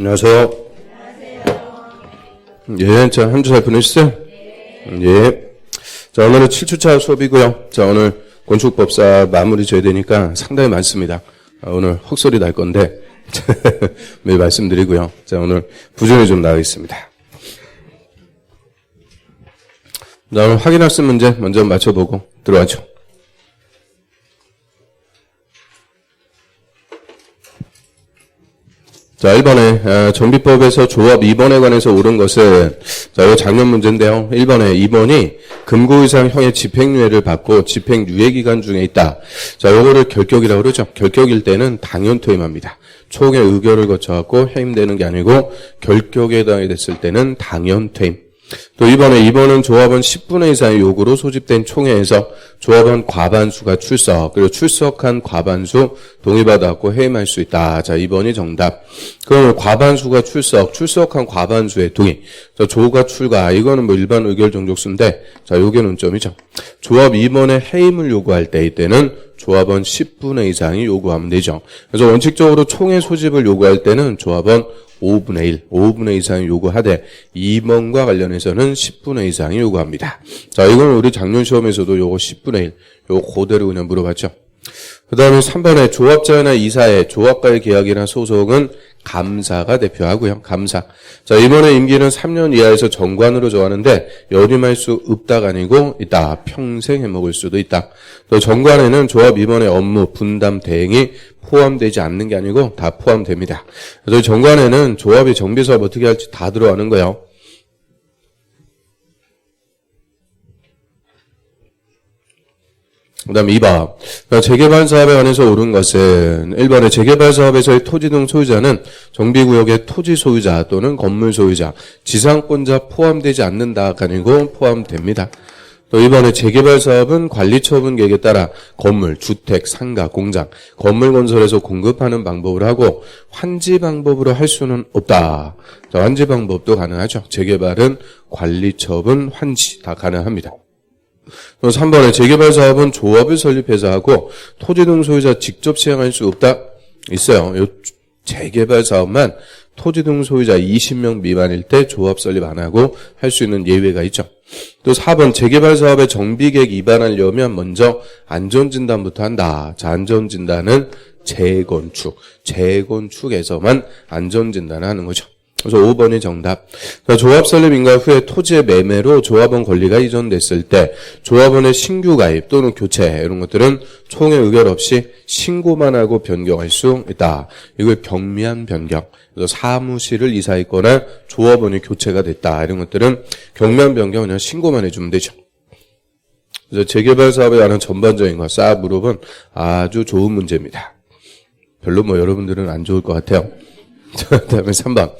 안녕하세요. 예, 자, 한 주 잘 보내셨어요? 예. 자, 오늘은 7주차 수업이고요. 자, 오늘 건축법사 마무리 줘야 되니까 상당히 많습니다. 오늘 헛소리 날 건데, 매일 말씀드리고요. 자, 오늘 부정이 좀 나가겠습니다. 자, 오늘 확인할 수 문제 먼저 맞춰보고 들어가죠. 자, 1번에 정비법에서 조합 2번에 관해서 옳은 것은, 자, 이거 작년 문제인데요. 1번에 2번이 금고 이상 형의 집행유예를 받고 집행유예 기간 중에 있다. 자, 요거를 결격이라고 그러죠. 결격일 때는 당연 퇴임합니다. 총회 의결을 거쳐갖고 해임되는 게 아니고 결격에 해당이 됐을 때는 당연 퇴임. 또 2번은 조합원 10분의 이상의 요구로 소집된 총회에서 조합원 과반수가 출석, 그리고 출석한 과반수 동의받았고 해임할 수 있다. 자, 2번이 정답. 그러면 과반수가 출석한 과반수의 동의. 자, 조가 출가, 이거는 뭐 일반 의결 정족수인데, 자, 요게 논점이죠. 조합 2번에 해임을 요구할 때, 이때는 조합원 10분의 이상이 요구하면 되죠. 그래서 원칙적으로 총회 소집을 요구할 때는 조합원 5분의 1 이상이 요구하되 2번과 관련해서는 10분의 이상이 요구합니다. 자, 이건 우리 작년 시험에서도 요거 10분의 1, 요거 그대로 그냥 물어봤죠. 그 다음에 3번에 조합자나 이사의 조합과의 계약이나 소송은 감사가 대표하고요. 감사. 자, 이번에 임기는 3년 이하에서 정관으로 정하는데 연임할 수 없다가 아니고 있다. 평생 해먹을 수도 있다. 또 정관에는 조합 이번에 업무 분담 대행이 포함되지 않는 게 아니고 다 포함됩니다. 그래서 정관에는 조합이 정비사업 어떻게 할지 다 들어가는 거예요. 그 다음에 2번. 재개발 사업에 관해서 옳은 것은 1번에 재개발 사업에서의 토지 등 소유자는 정비구역의 토지 소유자 또는 건물 소유자, 지상권자 포함되지 않는다가 아니고 포함됩니다. 또 2번에 재개발 사업은 관리처분 계획에 따라 건물, 주택, 상가, 공장, 건물 건설에서 공급하는 방법을 하고 환지 방법으로 할 수는 없다. 자, 환지 방법도 가능하죠. 재개발은 관리처분, 환지 다 가능합니다. 또 3번에 재개발 사업은 조합을 설립해서 하고 토지 등 소유자 직접 시행할 수 없다. 있어요. 요 재개발 사업만 토지 등 소유자 20명 미만일 때 조합 설립 안 하고 할 수 있는 예외가 있죠. 또 4번 재개발 사업의 정비계획 위반하려면 먼저 안전진단부터 한다. 자, 안전진단은 재건축에서만 안전진단을 하는 거죠. 그래서 5번이 정답. 조합 설립 인가 후에 토지의 매매로 조합원 권리가 이전됐을 때 조합원의 신규 가입 또는 교체 이런 것들은 총회 의결 없이 신고만 하고 변경할 수 있다. 이걸 경미한 변경. 그래서 사무실을 이사했거나 조합원이 교체가 됐다. 이런 것들은 경미한 변경 그냥 신고만 해주면 되죠. 그래서 재개발 사업에 관한 전반적인 거 싹 물어본 아주 좋은 문제입니다. 별로 뭐 여러분들은 안 좋을 것 같아요. 그다음에 3번.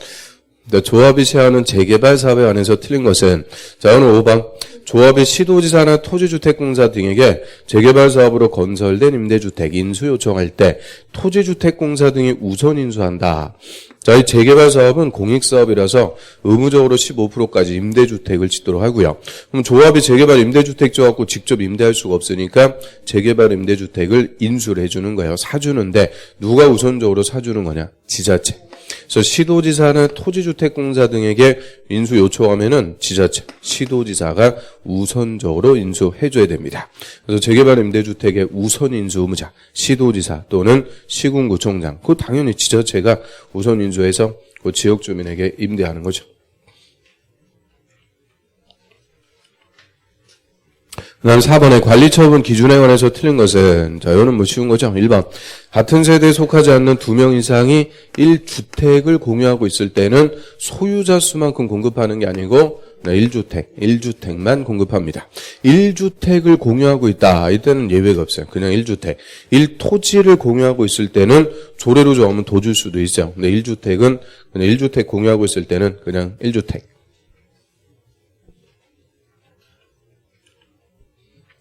조합이 시행하는 재개발 사업에 관해서 틀린 것은 자, 오늘 5번. 조합이 시도지사나 토지주택공사 등에게 재개발 사업으로 건설된 임대주택 인수 요청할 때 토지주택공사 등이 우선 인수한다. 자, 이 재개발 사업은 공익사업이라서 의무적으로 15%까지 임대주택을 짓도록 하고요. 그럼 조합이 재개발 임대주택 줘갖고 직접 임대할 수가 없으니까 재개발 임대주택을 인수를 해주는 거예요. 사주는데 누가 우선적으로 사주는 거냐? 지자체. 그래서 시도지사는 토지주택공사 등에게 인수 요청하면은 지자체, 시도지사가 우선적으로 인수해줘야 됩니다. 그래서 재개발 임대주택의 우선 인수 의무자, 시도지사 또는 시군구청장, 그 당연히 지자체가 우선 인수해서 그 지역 주민에게 임대하는 거죠. 그 다음 4번에 관리처분 기준에 관해서 틀린 것은 자, 이거는 뭐 쉬운 거죠. 1번. 같은 세대에 속하지 않는 2명 이상이 1주택을 공유하고 있을 때는 소유자 수만큼 공급하는 게 아니고 1주택만 공급합니다. 1주택을 공유하고 있다. 이때는 예외가 없어요. 그냥 1주택. 1토지를 공유하고 있을 때는 조례로 정하면 더 줄 수도 있죠. 근데 1주택은 그냥 1주택 공유하고 있을 때는 그냥 1주택.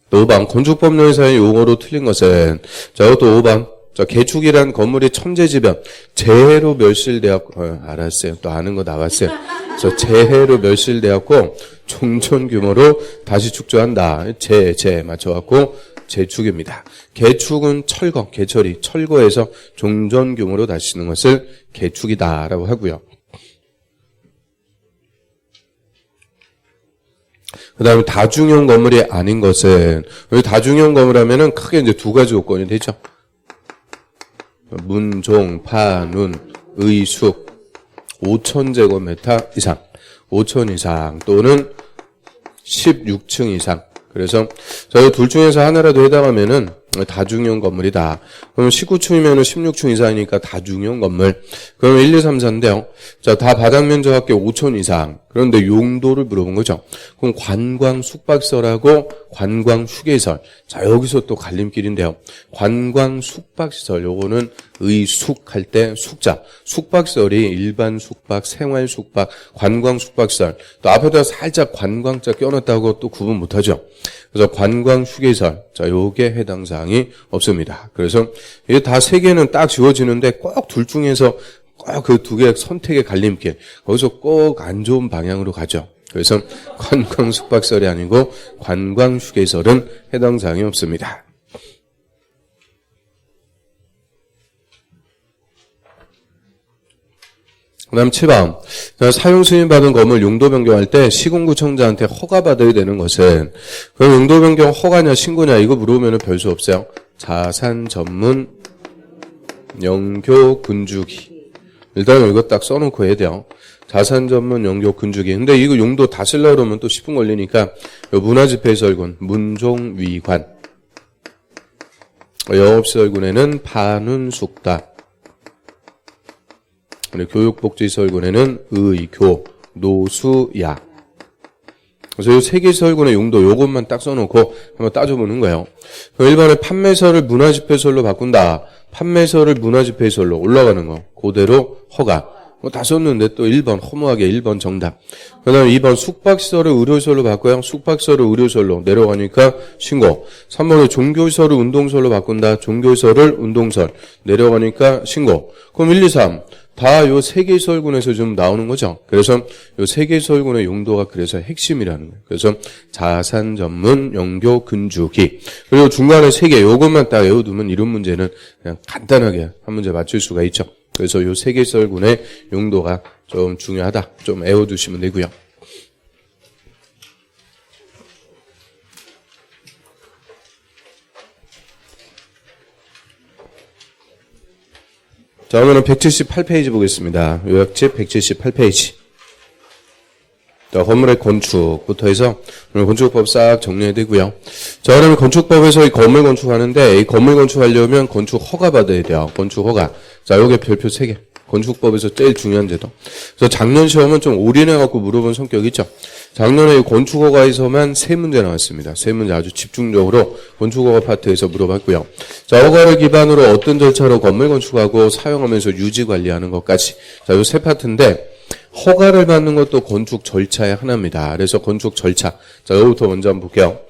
또 5번 건축법령에서의 용어로 틀린 것은 자, 이것도 5번. 자, 개축이란 건물이 천재지변 재해로 멸실되었고 알았어요. 또 아는 거 나왔어요. 그래서 재해로 멸실되었고 종전 규모로 다시 축조한다. 재 맞춰갖고 재축입니다. 개축은 철거, 개철이 철거해서 종전 규모로 다시 짓는 것을 개축이다라고 하고요. 그 다음에 다중용 건물이 아닌 것은, 여기 다중용 건물 하면은 크게 이제 두 가지 요건이 되죠. 문, 종, 파, 눈, 의, 숙, 5,000제곱미터 이상, 5,000 이상, 또는 16층 이상. 그래서 저희 둘 중에서 하나라도 해당하면은 다중용 건물이다. 그럼 19층이면 16층 이상이니까 다중용 건물. 그러면 1, 2, 3, 4인데요. 자, 다 바닥 면적 합계 5,000 이상. 그런데 용도를 물어본 거죠. 그럼 관광 숙박시설하고 관광 휴게시설. 자, 여기서 또 갈림길인데요. 관광 숙박시설, 요거는 의숙할 때 숙자. 숙박시설이 일반 숙박, 생활 숙박, 관광 숙박시설. 또 앞에다 살짝 관광자 껴놨다고 또 구분 못하죠. 그래서 관광 휴게시설. 자, 요게 해당 사항이 없습니다. 그래서 이게 다 세 개는 딱 지워지는데 꼭 둘 중에서 꼭 그 두 개 선택의 갈림길. 거기서 꼭 안 좋은 방향으로 가죠. 그래서 관광 숙박시설이 아니고 관광 휴게시설은 해당 사항이 없습니다. 그 다음 7번. 사용 승인받은 건물 용도 변경할 때 시공구청장한테 허가받아야 되는 것은, 그럼 용도 변경 허가냐 신고냐 이거 물어보면 별수 없어요. 자산 전문 영교 군주기. 일단 이거 딱 써놓고 해야 돼요. 자산 전문 영교 군주기. 근데 이거 용도 다 쓰려고 그러면 또 10분 걸리니까 문화집회시설군, 문종위관. 영업시설군에는 판운숙다. 교육복지시설군에는 의교, 노수야. 그래서 이 세 개 시설군의 용도 요것만 딱 써놓고 한번 따져보는 거예요. 1번에 판매서를 문화집회시설로 바꾼다. 판매서를 문화집회시설로 올라가는 거. 그대로 허가. 다 썼는데 또 1번 허무하게 1번 정답. 그 다음에 2번 숙박시설을 의료시설로 바꿔요. 숙박시설을 의료시설로 내려가니까 신고. 3번에 종교시설을 운동시설로 바꾼다. 종교시설을 운동시설 내려가니까 신고. 그럼 1, 2, 3 다 요 세 개 시설군에서 좀 나오는 거죠. 그래서 요 세 개 시설군의 용도가 그래서 핵심이라는 거예요. 그래서 자산 전문 영교 근주기. 그리고 중간에 세 개 요것만 딱 외워두면 이런 문제는 그냥 간단하게 한 문제 맞출 수가 있죠. 그래서 요 세 개 시설군의 용도가 좀 중요하다. 좀 외워두시면 되고요. 자, 오늘은 178페이지 보겠습니다. 요약집 178페이지. 자, 건물의 건축부터 해서 오늘 건축법 싹 정리해야 되고요. 자, 그러면 건축법에서 이 건물 건축하는데 이 건물 건축하려면 건축 허가 받아야 돼요. 건축 허가. 자, 요게 별표 3개. 건축법에서 제일 중요한 제도. 그래서 작년 시험은 좀 올인해갖고 물어본 성격이 있죠. 작년에 이 건축허가에서만 3문제 나왔습니다. 3문제 아주 집중적으로 건축허가 파트에서 물어봤고요. 자, 허가를 기반으로 어떤 절차로 건물 건축하고 사용하면서 유지 관리하는 것까지. 자, 요 세 파트인데 허가를 받는 것도 건축 절차의 하나입니다. 그래서 건축 절차. 자, 여기부터 먼저 한번 볼게요.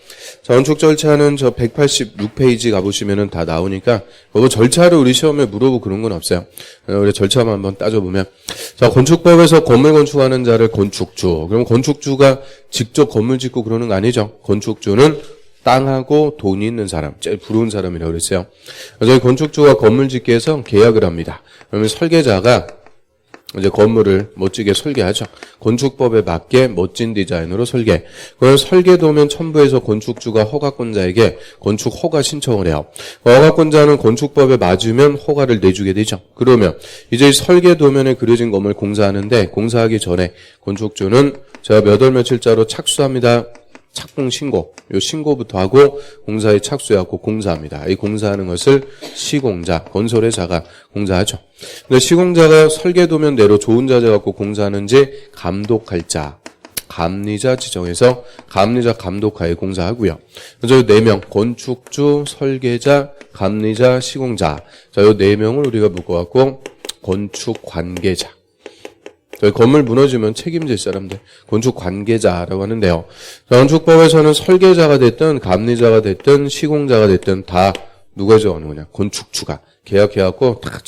자, 건축 절차는 저 186페이지 가보시면은 다 나오니까, 뭐 절차를 우리 시험에 물어보고 그런 건 없어요. 우리 절차만 한번 따져보면. 자, 건축법에서 건물 건축하는 자를 건축주. 그럼 건축주가 직접 건물 짓고 그러는 거 아니죠? 건축주는 땅하고 돈이 있는 사람, 제일 부러운 사람이라고 그랬어요. 그래서 건축주가 건물 짓기 위해서 계약을 합니다. 그러면 설계자가 이제 건물을 멋지게 설계하죠. 건축법에 맞게 멋진 디자인으로 설계. 그럼 설계도면 첨부해서 건축주가 허가권자에게 건축 허가 신청을 해요. 허가권자는 건축법에 맞으면 허가를 내주게 되죠. 그러면 이제 설계도면에 그려진 건물 공사하는데 공사하기 전에 건축주는 제가 몇 월 며칠자로 착수합니다. 착공 신고, 요 신고부터 하고 공사에 착수해갖고 공사합니다. 이 공사하는 것을 시공자, 건설회사가 공사하죠. 근데 시공자가 설계도면대로 좋은 자재 갖고 공사하는지 감독할 자, 감리자 지정해서 감리자 감독하에 공사하고요. 그래서 4명, 건축주, 설계자, 감리자, 시공자. 자, 요 4명을 우리가 묶어갖고 건축 관계자. 건물 무너지면 책임질 사람들, 건축 관계자라고 하는데요. 건축법에서는 설계자가 됐든 감리자가 됐든 시공자가 됐든 다 누가 정하는 거냐? 건축주가 계약해갖고 다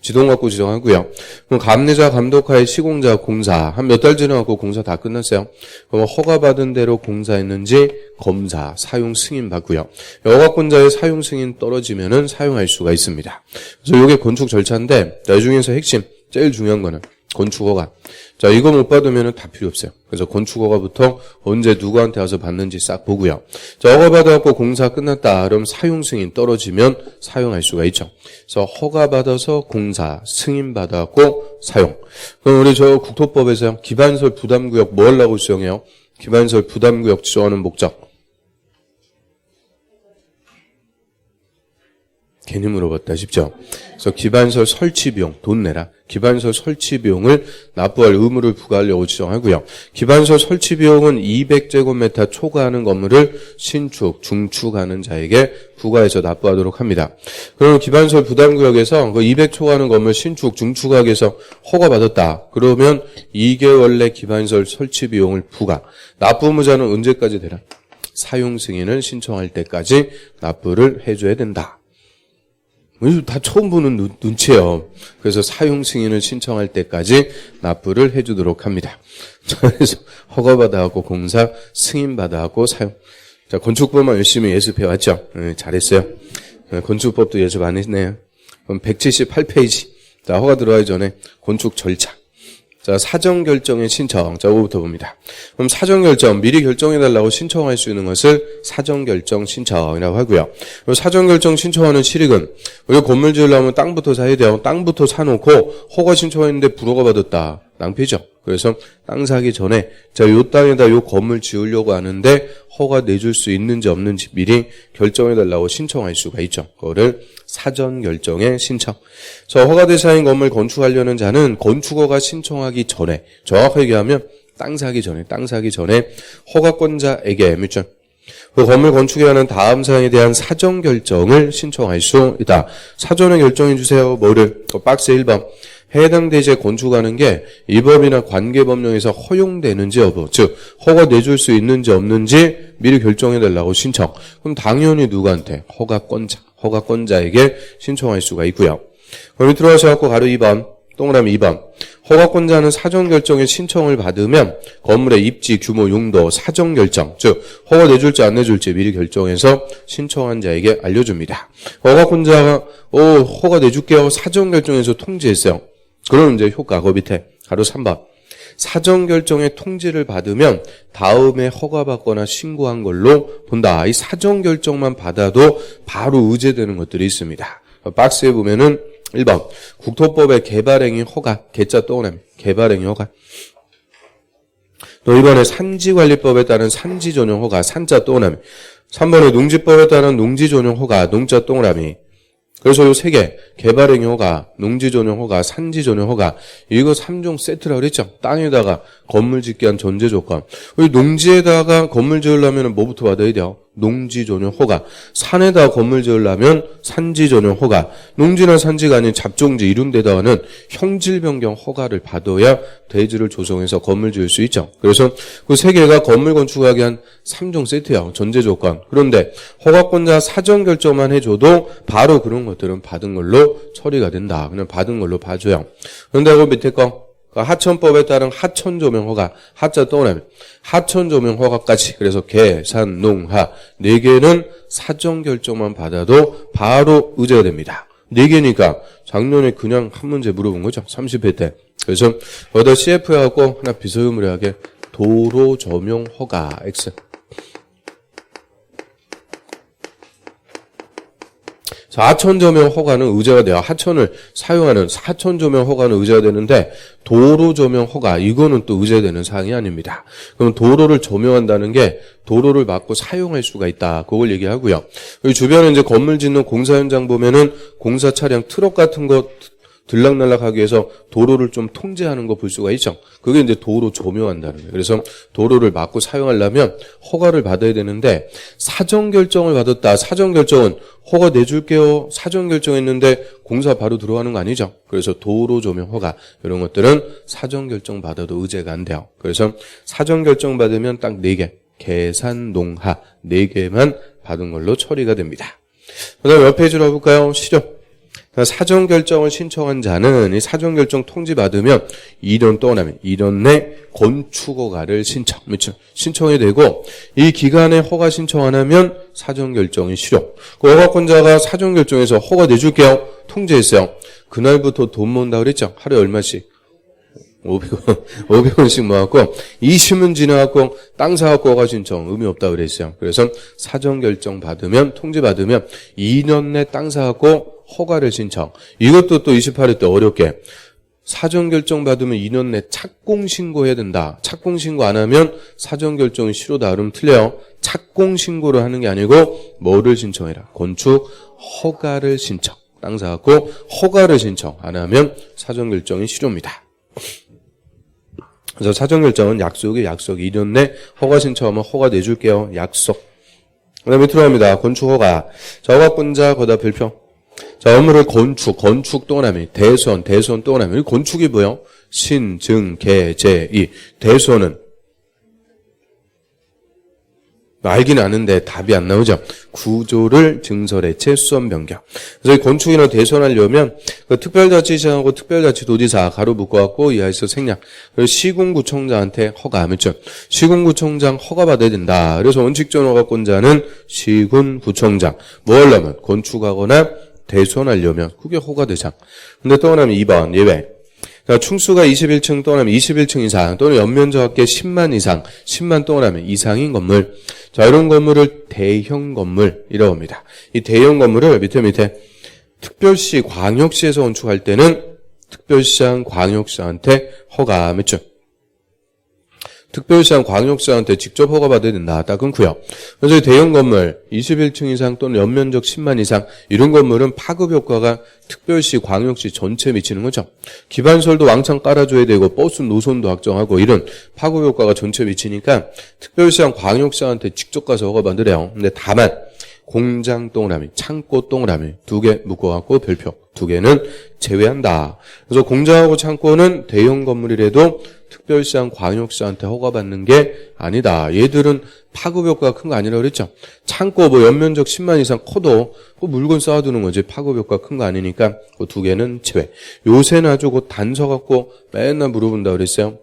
지동 갖고 지정하고요. 그럼 감리자 감독하에 시공자 공사 한 몇 달 지나갖고 공사 다 끝났어요. 그럼 허가받은 대로 공사했는지 검사 사용 승인 받고요. 허가권자의 사용 승인 떨어지면은 사용할 수가 있습니다. 그래서 이게 건축 절차인데 나중에서 핵심 제일 중요한 거는 건축허가. 자, 이거 못 받으면 다 필요 없어요. 그래서 건축허가부터 언제 누구한테 와서 받는지 싹 보고요. 자, 허가 받아갖고 공사 끝났다. 그럼 사용 승인 떨어지면 사용할 수가 있죠. 그래서 허가 받아서 공사, 승인 받아갖고 사용. 그럼 우리 저 국토법에서요. 기반설 부담구역 뭐 하려고 지정해요? 기반설 부담구역 지정하는 목적. 괜히 물어봤다 싶죠? 그래서 기반설 설치 비용, 돈 내라. 기반설 설치 비용을 납부할 의무를 부과하려고 지정하고요. 기반설 설치 비용은 200제곱미터 초과하는 건물을 신축, 중축하는 자에게 부과해서 납부하도록 합니다. 그러면 기반설 부담구역에서 그 200 초과하는 건물 신축, 중축하기 위해서 허가받았다. 그러면 2개월 내 기반설 설치 비용을 부과. 납부 의무자는 언제까지 되라? 사용 승인을 신청할 때까지 납부를 해줘야 된다. 다 처음 보는 눈치예요. 그래서 사용 승인을 신청할 때까지 납부를 해주도록 합니다. 그래서 허가받아갖고 공사, 승인받아갖고 사용. 자, 건축법만 열심히 예습해왔죠? 네, 잘했어요. 건축법도 예습 안 했네요. 그럼 178페이지. 자, 허가 들어가기 전에 건축 절차. 자, 사전결정의 신청. 자, 이거부터 봅니다. 그럼 사전결정, 미리 결정해달라고 신청할 수 있는 것을 사전결정 신청이라고 하고요. 사전결정 신청하는 실익은, 우리가 건물 지으려면 땅부터 사야 돼요. 땅부터 사놓고 허가 신청했는데 불허가 받았다. 낭패죠. 그래서 땅 사기 전에, 자, 요 땅에다 요 건물 지으려고 하는데 허가 내줄 수 있는지 없는지 미리 결정해달라고 신청할 수가 있죠. 그거를 사전결정의 신청. 저 허가 대상인 건물 건축하려는 자는 건축허가 신청하기 전에, 정확하게 얘기하면 땅 사기 전에 허가권자에게 그 건물 건축에 관한 다음 사항에 대한 사전결정을 신청할 수 있다. 사전에 결정해 주세요. 뭐를? 박스 1번. 해당 대지에 건축하는 게 이 법이나 관계법령에서 허용되는지 여부, 즉 허가 내줄 수 있는지 없는지 미리 결정해달라고 신청. 그럼 당연히 누구한테? 허가권자에게 신청할 수가 있고요. 그럼 들어가셔서 가로 2번, 동그라미 2번. 허가권자는 사전결정의 신청을 받으면 건물의 입지, 규모, 용도, 사전결정, 즉 허가 내줄지 안 내줄지 미리 결정해서 신청한 자에게 알려줍니다. 허가권자가 허가 내줄게요. 사전결정에서 통지했어요. 그럼 이제 효과, 그 밑에 가로 3번. 사전결정의 통지를 받으면 다음에 허가받거나 신고한 걸로 본다. 이 사전결정만 받아도 바로 의제되는 것들이 있습니다. 박스에 보면은 1번 국토법의 개발행위 허가, 개자 떠오냅니다. 개발행위 허가. 또 이번에 산지관리법에 따른 산지전용 허가, 산자 떠오냅니다. 3번에 농지법에 따른 농지전용 허가, 농자 동그라미. 그래서 요 세 개, 개발행위 허가, 농지전용 허가, 산지전용 허가, 이거 3종 세트라고 그랬죠? 땅에다가 건물 짓기 위한 전제 조건. 우리 농지에다가 건물 지으려면 뭐부터 받아야 돼요? 농지전용 허가. 산에다 건물 지으려면 산지전용 허가. 농지나 산지가 아닌 잡종지 이런 데다가는 형질 변경 허가를 받아야 대지를 조성해서 건물 지을 수 있죠. 그래서 그 세 개가 건물 건축하기 한 3종 세트야. 전제 조건. 그런데 허가권자 사전 결정만 해줘도 바로 그런 것들은 받은 걸로 처리가 된다. 그냥 받은 걸로 봐줘요. 그런데 그 밑에 거 하천법에 따른 하천조명 허가, 하자 떠오르면 하천조명 허가까지. 그래서 개, 산, 농, 하 4개는 사전 결정만 받아도 바로 의제가 됩니다. 4개니까 작년에 그냥 한 문제 물어본 거죠. 30회 때. 그래서 여기다 CF 해갖고 하나 비서유무례하게 도로 조명 허가 X. 하천조명 허가는 의제가 돼요. 하천을 사용하는 하천조명 허가는 의제가 되는데 도로조명 허가 이거는 또 의제되는 사항이 아닙니다. 그럼 도로를 조명한다는 게 도로를 막고 사용할 수가 있다. 그걸 얘기하고요. 여기 주변에 이제 건물 짓는 공사 현장 보면은 공사 차량 트럭 같은 거 들락날락하기 위해서 도로를 좀 통제하는 거 볼 수가 있죠. 그게 이제 도로 조명한다는 거예요. 그래서 도로를 막고 사용하려면 허가를 받아야 되는데 사전 결정을 받았다. 사전 결정은 허가 내줄게요. 사전 결정했는데 공사 바로 들어가는 거 아니죠. 그래서 도로 조명 허가 이런 것들은 사전 결정 받아도 의제가 안 돼요. 그래서 사전 결정 받으면 딱 4개. 계산, 농하 4개만 받은 걸로 처리가 됩니다. 그다음 몇 페이지로 가볼까요? 실효. 사전 결정을 신청한 자는 이 사전 결정 통지 받으면 2년 동안에 2년 내 건축 허가를 신청해야 되고 이 기간에 허가 신청 안 하면 사전 결정이 실효. 그 허가권자가 사전 결정해서 허가 내줄게요. 통지했어요. 그날부터 돈 모은다 그랬죠. 하루에 얼마씩? 500원씩 모았고 20은 지나갖고 땅 사갖고 허가 신청 의미 없다 그랬어요. 그래서 사전 결정 받으면 통지 받으면 2년 내 땅 사갖고 허가를 신청. 이것도 또 28회 때 어렵게 사전 결정 받으면 2년 내 착공 신고해야 된다. 착공 신고 안 하면 사전 결정이 실효다. 그러면 틀려요. 착공 신고를 하는 게 아니고 뭐를 신청해라. 건축 허가를 신청. 땅 사갖고 허가를 신청 안 하면 사전 결정이 실효입니다. 그래서 사전 결정은 약속이 2년 내 허가 신청하면 허가 내줄게요. 약속. 그 다음에 들어갑니다. 건축 허가. 자, 허가권자 거다 별표. 자, 업무를 건축 동그라미, 대손 동그라미. 건축이 뭐요? 신, 증, 개, 제, 이. 대손은 알긴 아는데 답이 안 나오죠. 구조를 증설해체 수원 변경. 그래서 이 건축이나 대손하려면 그 특별자치시장하고 특별자치도지사 가로 묶어갖고 이하에서 생략. 그리고 시군구청장한테 허가. 그렇죠? 시군구청장 허가 받아야 된다. 그래서 원칙적 허가권자는 시군구청장. 뭐 하려면 건축하거나 대손하려면 그게 허가 대상. 근데 또 하나는 2번 예외. 자, 충수가 21층 동그라미 21층 이상 또는 연면적 합계 10만 이상, 10만 동그라미 이상인 건물. 자, 이런 건물을 대형 건물이라고 합니다. 이 대형 건물을 밑에 특별시, 광역시에서 건축할 때는 특별시장, 광역시한테 허가 맺죠. 특별시장, 광역시한테 직접 허가받아야 된다. 딱 끊고요. 그래서 대형 건물 21층 이상 또는 연면적 10만 이상 이런 건물은 파급 효과가 특별시, 광역시 전체에 미치는 거죠. 기반설도 왕창 깔아줘야 되고 버스 노선도 확정하고 이런 파급 효과가 전체에 미치니까 특별시장, 광역시한테 직접 가서 허가받으래요. 근데 다만 공장 동그라미, 창고 동그라미 2개 묶어갖고 별표 2개는 제외한다. 그래서 공장하고 창고는 대형 건물이라도 특별시장, 광역시한테 허가받는 게 아니다. 얘들은 파급 효과가 큰 거 아니라고 그랬죠. 창고 뭐 연면적 10만 이상 커도 물건 쌓아두는 거지 파급 효과 큰 거 아니니까 그 2개는 제외. 요새는 아주 그 단서 갖고 맨날 물어본다 그랬어요.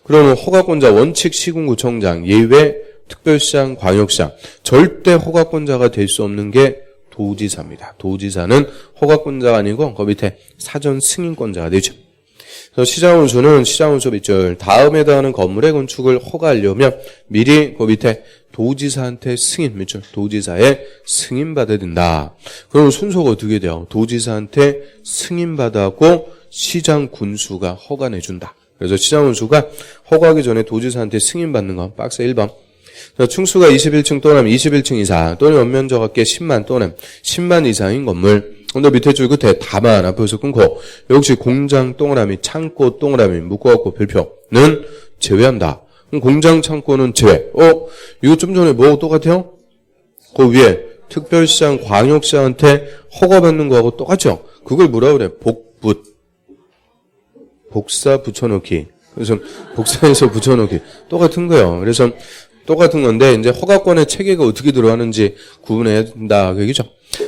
그러면 허가권자 원칙 시군구청장 예외 특별시장, 광역시장 절대 허가권자가 될 수 없는 게 도지사입니다. 도지사는 허가권자가 아니고 그 밑에 사전 승인권자가 되죠. 그래서 시장운수는 시장운수 밑줄 다음에 해당하는 건물의 건축을 허가하려면 미리 그 밑에 도지사한테 승인 밑줄 도지사의 승인받아야 된다. 그럼 순서가 어떻게 돼요? 도지사한테 승인받아고 시장군수가 허가 내준다. 그래서 시장운수가 허가하기 전에 도지사한테 승인받는 건 박스 1번. 충수가 21층 또는 21층 이상 또는 연면적 합계 10만 또는 10만 이상인 건물. 근데 밑에 줄 끝에 다만 앞에서 끊고 역시 공장 동그라미 창고 동그라미 묶어갖고 별표는 제외한다. 그럼 공장 창고는 제외. 이거 좀 전에 뭐 똑같아요? 그 위에 특별시장 광역시장한테 허가받는 거하고 똑같죠? 그걸 뭐라 그래? 복사 붙여넣기. 그래서 복사해서 붙여넣기. 똑같은 거예요. 그래서 똑같은 건데 이제 허가권의 체계가 어떻게 들어가는지 구분해야 된다 그 얘기죠.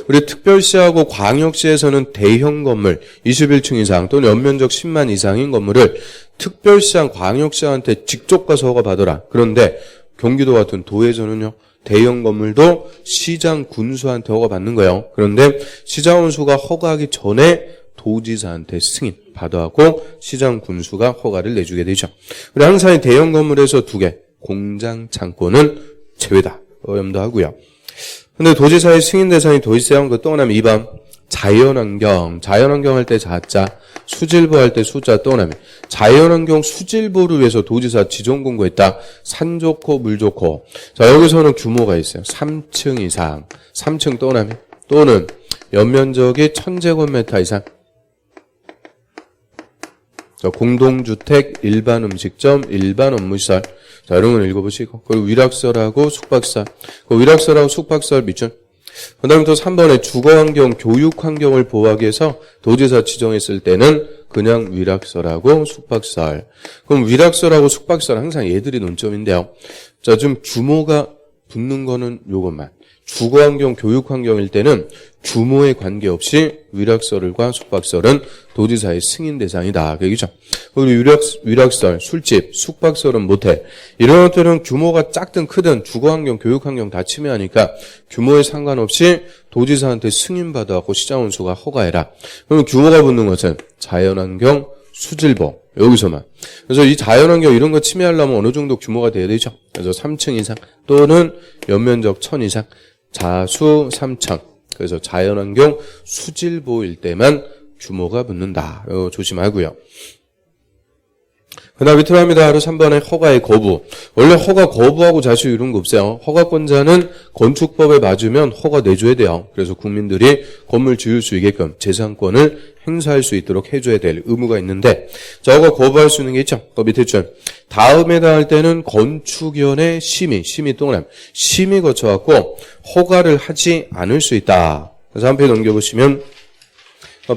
우리 특별시하고 광역시에서는 대형 건물 21층 이상 또는 연면적 10만 이상인 건물을 특별시장, 광역시한테 직접 가서 허가받아라. 그런데 경기도 같은 도에서는요. 대형 건물도 시장 군수한테 허가받는 거예요. 그런데 시장군수가 허가하기 전에 도지사한테 승인 받아갖고 시장 군수가 허가를 내주게 되죠. 우리 항상 대형 건물에서 2개 공장 창고는 제외다. 염두하고요. 근데 도지사의 승인 대상이 도지사형 그 동그라미 2번 자연환경 할 때 자자 수질보 할 때 수자 동그라미 자연환경 수질보를 위해서 도지사 지정 공고했다. 산 좋고 물 좋고 자 여기서는 규모가 있어요. 3층 이상 3층 동그라미 또는 연면적이 1000제곱미터 이상 자, 공동주택, 일반 음식점, 일반 업무시설. 자, 이런 걸 읽어보시고. 그리고 위락설하고 숙박설. 그 위락설하고 숙박설 밑줄. 그 다음에 또 3번에 주거환경, 교육환경을 보호하기 위해서 도지사 지정했을 때는 그냥 위락설하고 숙박설. 그럼 위락설하고 숙박설 항상 얘들이 논점인데요. 자, 좀 규모가 붙는 거는 요것만. 주거환경, 교육환경일 때는 규모에 관계없이 위락설과 숙박설은 도지사의 승인 대상이다. 그 얘기죠. 그리고 위락설, 술집, 숙박설은 못해. 이런 것들은 규모가 작든 크든 주거환경, 교육환경 다 침해하니까 규모에 상관없이 도지사한테 승인받아갖고 시장운수가 허가해라. 그러면 규모가 붙는 것은 자연환경, 수질보 여기서만. 그래서 이 자연환경 이런 거 침해하려면 어느 정도 규모가 돼야 되죠. 그래서 3층 이상 또는 연면적 1000 이상, 자수 3000. 그래서 자연환경 수질보일 때만 규모가 붙는다. 이거 조심하고요. 그 다음 밑으로 합니다. 바로 3번에 허가의 거부. 원래 허가 거부하고 자수 이런 거 없어요. 허가권자는 건축법에 맞으면 허가 내줘야 돼요. 그래서 국민들이 건물 지을 수 있게끔 재산권을 행사할 수 있도록 해줘야 될 의무가 있는데, 자, 허가 거부할 수 있는 게 있죠. 그 밑에 줄. 다음에다 할 때는 건축위원회 심의 동그라미. 심의 거쳐갖고 허가를 하지 않을 수 있다. 그래서 한 페이지 넘겨보시면,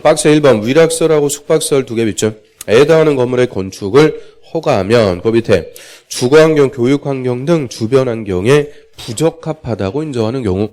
박스 1번 위락설하고 숙박설 두 개 있죠. 해당하는 건물의 건축을 허가하면 그 밑에 주거환경, 교육환경 등 주변 환경에 부적합하다고 인정하는 경우,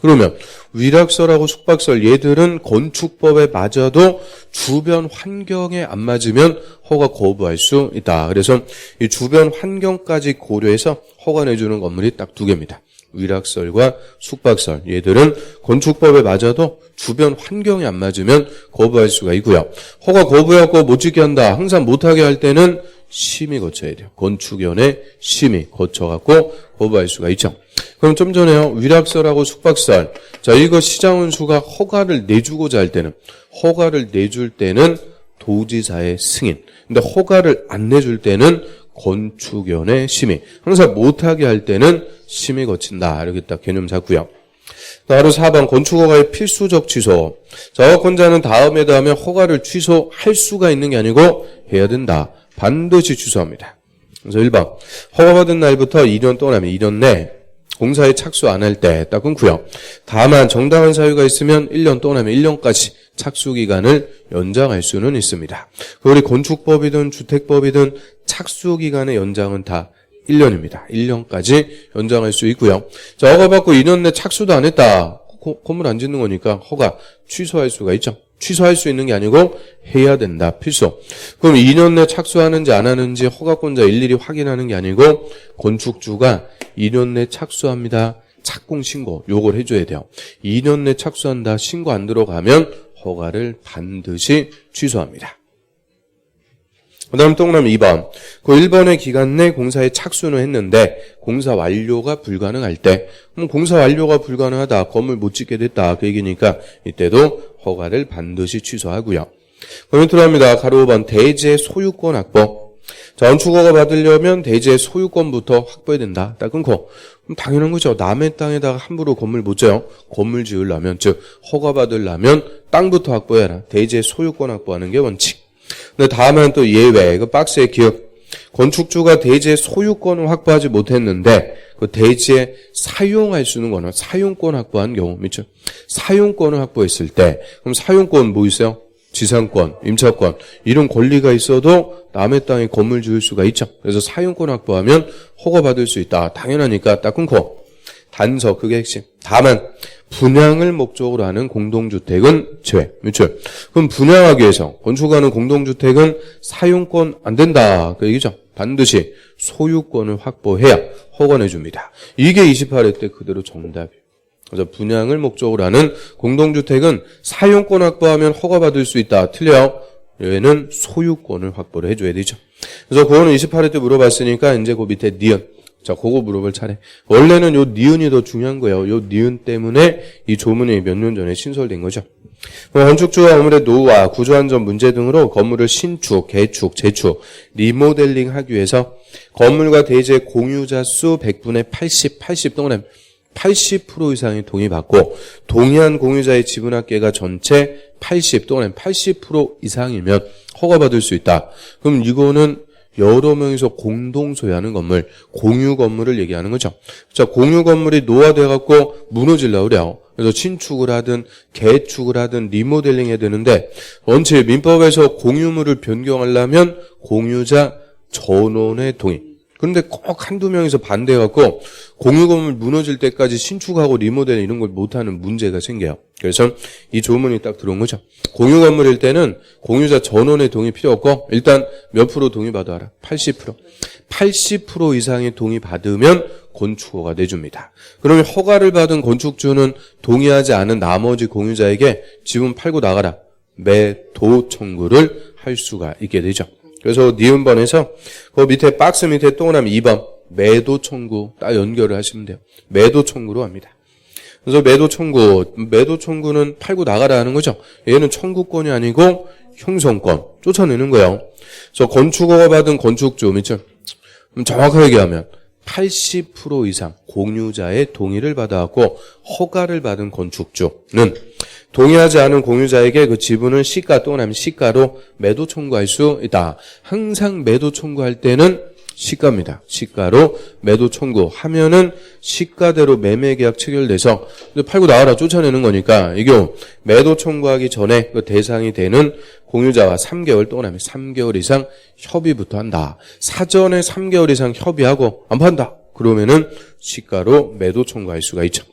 그러면 위락설하고 숙박설 얘들은 건축법에 맞아도 주변 환경에 안 맞으면 허가 거부할 수 있다. 그래서 이 주변 환경까지 고려해서 허가 내주는 건물이 딱 두 개입니다. 위락설과 숙박설 얘들은 건축법에 맞아도 주변 환경이 안 맞으면 거부할 수가 있고요. 허가 거부해갖고 못 짓게 한다. 항상 못하게 할 때는 심의 거쳐야 돼요. 건축위원회 심의 거쳐갖고 거부할 수가 있죠. 그럼 좀 전에요. 위락설하고 숙박설. 자, 이거 시장운수가 허가를 내주고자 할 때는, 허가를 내줄 때는 도지사의 승인. 근데 허가를 안 내줄 때는 건축위원회 심의. 항상 못하게 할 때는 심의 거친다. 이렇게 딱 개념 잡고요. 바로 4번 건축허가의 필수적 취소. 자, 허가권자는 다음에다 하면 허가를 취소할 수가 있는 게 아니고 해야 된다. 반드시 취소합니다. 그래서 1번 허가받은 날부터 2년 동안 하면 2년 내 공사에 착수 안 할 때 딱 끊고요. 다만 정당한 사유가 있으면 1년 동안 하면 1년까지 착수기간을 연장할 수는 있습니다. 우리 건축법이든 주택법이든 착수기간의 연장은 다 1년입니다. 1년까지 연장할 수 있고요. 자, 허가받고 2년 내 착수도 안 했다. 건물 안 짓는 거니까 허가 취소할 수가 있죠. 취소할 수 있는 게 아니고 해야 된다. 필수. 그럼 2년 내 착수하는지 안 하는지 허가권자 일일이 확인하는 게 아니고 건축주가 2년 내 착수합니다. 착공 신고 요걸 해줘야 돼요. 2년 내 착수한다. 신고 안 들어가면 허가를 반드시 취소합니다. 그 다음 동그라미 2번. 그 1번의 기간 내 공사에 착수는 했는데 공사 완료가 불가능할 때, 공사 완료가 불가능하다. 건물 못 짓게 됐다. 그 얘기니까 이때도 허가를 반드시 취소하고요. 그럼 들어갑니다. 가로 5번 대지의 소유권 확보. 자, 건축허가 받으려면 대지의 소유권부터 확보해야 된다. 딱 끊고. 그럼 당연한 거죠. 남의 땅에다가 함부로 건물 못 져요. 건물 지으려면, 즉 허가 받으려면 땅부터 확보해라. 대지의 소유권 확보하는 게 원칙. 근데 다음은 또 예외. 그 박스의 기억. 건축주가 대지의 소유권을 확보하지 못했는데 그 대지에 사용할 수 있는 거는 사용권 확보한 경우, 그렇죠? 사용권을 확보했을 때, 그럼 사용권 뭐 있어요? 지상권, 임차권 이런 권리가 있어도 남의 땅에 건물 지을 수가 있죠. 그래서 사용권 확보하면 허가받을 수 있다. 당연하니까 딱 끊고. 단서, 그게 핵심. 다만 분양을 목적으로 하는 공동주택은 제외. 그렇죠? 그럼 분양하기 위해서 건축하는 공동주택은 사용권 안 된다. 그 얘기죠. 반드시 소유권을 확보해야 허가 내줍니다. 이게 28회 때 그대로 정답이에요. 그래서 분양을 목적으로 하는 공동주택은 사용권 확보하면 허가받을 수 있다. 틀려요. 얘는 소유권을 확보를 해줘야 되죠. 그래서 그거는 28회 때 물어봤으니까 이제 그 밑에 니은. 자, 그거 물어볼 차례. 원래는 요 니은이 더 중요한 거예요. 요 니은 때문에 이 조문이 몇 년 전에 신설된 거죠. 건축주와 건물의 노후와 구조안전 문제 등으로 건물을 신축, 개축, 재축, 리모델링 하기 위해서 건물과 대지의 공유자 수 100분의 80 동그라미 80% 이상의 동의받고 동의한 공유자의 지분합계가 전체 80 동그라미 80% 이상이면 허가받을 수 있다. 그럼 이거는 여러 명이서 공동 소유하는 건물, 공유 건물을 얘기하는 거죠. 자, 공유 건물이 노화돼갖고 무너지려고 그래요. 그래서 신축을 하든 개축을 하든 리모델링 해야 되는데 원칙 민법에서 공유물을 변경하려면 공유자 전원의 동의. 그런데 꼭 한두 명이서 반대해갖고 공유 건물 무너질 때까지 신축하고 리모델링 이런 걸 못하는 문제가 생겨요. 그래서 이 조문이 딱 들어온 거죠. 공유 건물일 때는 공유자 전원의 동의 필요 없고 일단 몇 프로 동의 받아라? 80%. 80% 이상의 동의 받으면 건축허가 내줍니다. 그러면 허가를 받은 건축주는 동의하지 않은 나머지 공유자에게 지분 팔고 나가라. 매도 청구를 할 수가 있게 되죠. 그래서 니은번에서 그 밑에 박스 밑에 동그라미 2번 매도 청구 딱 연결을 하시면 돼요. 매도 청구로 합니다. 그래서 매도 청구는 팔고 나가라 하는 거죠. 얘는 청구권이 아니고 형성권 쫓아내는 거예요. 그래서 건축허가 받은 건축주 있죠. 정확하게 얘기하면 80% 이상 공유자의 동의를 받아갖고 허가를 받은 건축주는 동의하지 않은 공유자에게 그 지분을 시가 또는 시가로 매도 청구할 수 있다. 항상 매도 청구할 때는 시가입니다. 시가로 매도 청구하면은 시가대로 매매계약 체결돼서 팔고 나와라 쫓아내는 거니까 이게 매도 청구하기 전에 그 대상이 되는 공유자와 3개월 또는 3개월 이상 협의부터 한다. 사전에 3개월 이상 협의하고 안 판다. 그러면은 시가로 매도 청구할 수가 있죠.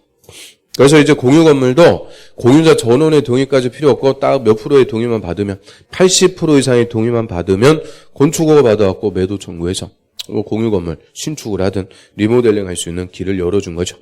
그래서 이제 공유 건물도 공유자 전원의 동의까지 필요 없고 딱 몇 프로의 동의만 받으면 80% 이상의 동의만 받으면 건축허가 받아갖고 매도 청구해서 공유 건물 신축을 하든 리모델링 할 수 있는 길을 열어준 거죠.